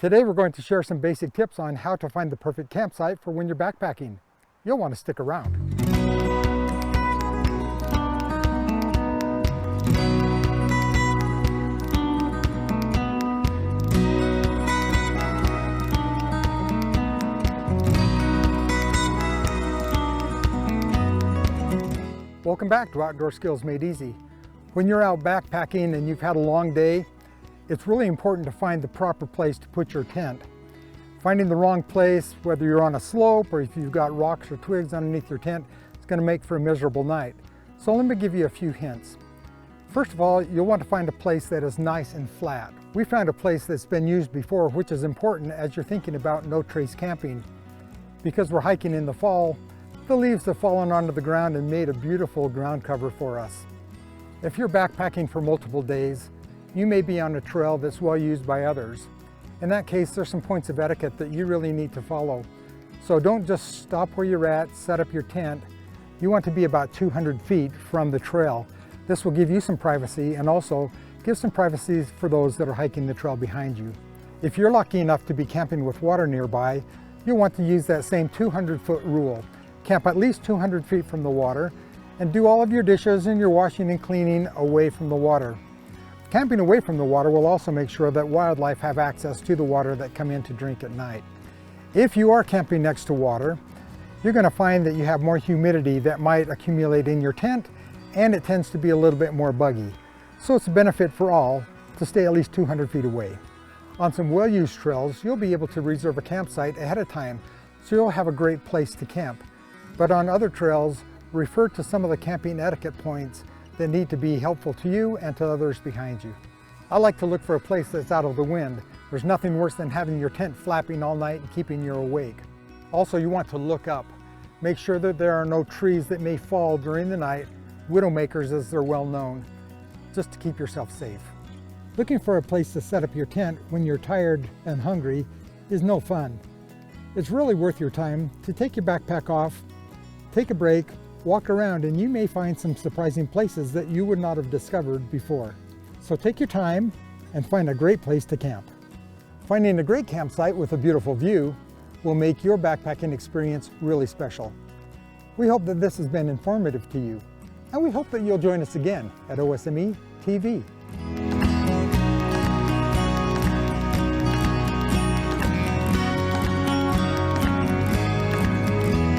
Today we're going to share some basic tips on how to find the perfect campsite for when you're backpacking. You'll want to stick around. Welcome back to Outdoor Skills Made Easy. When you're out backpacking and you've had a long day, it's really important to find the proper place to put your tent. Finding the wrong place, whether you're on a slope or if you've got rocks or twigs underneath your tent, it's going to make for a miserable night. So let me give you a few hints. First of all, you'll want to find a place that is nice and flat. We found a place that's been used before, which is important as you're thinking about no-trace camping. Because we're hiking in the fall, the leaves have fallen onto the ground and made a beautiful ground cover for us. If you're backpacking for multiple days, you may be on a trail that's well used by others. In that case, there's some points of etiquette that you really need to follow. So don't just stop where you're at, set up your tent. You want to be about 200 feet from the trail. This will give you some privacy and also give some privacy for those that are hiking the trail behind you. If you're lucky enough to be camping with water nearby, you'll want to use that same 200-foot rule. Camp at least 200 feet from the water and do all of your dishes and your washing and cleaning away from the water. Camping away from the water will also make sure that wildlife have access to the water that come in to drink at night. If you are camping next to water, you're going to find that you have more humidity that might accumulate in your tent, and it tends to be a little bit more buggy. So it's a benefit for all to stay at least 200 feet away. On some well-used trails, you'll be able to reserve a campsite ahead of time, so you'll have a great place to camp. But on other trails, refer to some of the camping etiquette points that need to be helpful to you and to others behind you. I like to look for a place that's out of the wind. There's nothing worse than having your tent flapping all night and keeping you awake. Also, you want to look up. Make sure that there are no trees that may fall during the night, widowmakers as they're well known, just to keep yourself safe. Looking for a place to set up your tent when you're tired and hungry is no fun. It's really worth your time to take your backpack off, take a break, walk around, and you may find some surprising places that you would not have discovered before. So take your time and find a great place to camp. Finding a great campsite with a beautiful view will make your backpacking experience really special. We hope that this has been informative to you, and we hope that you'll join us again at OSME TV.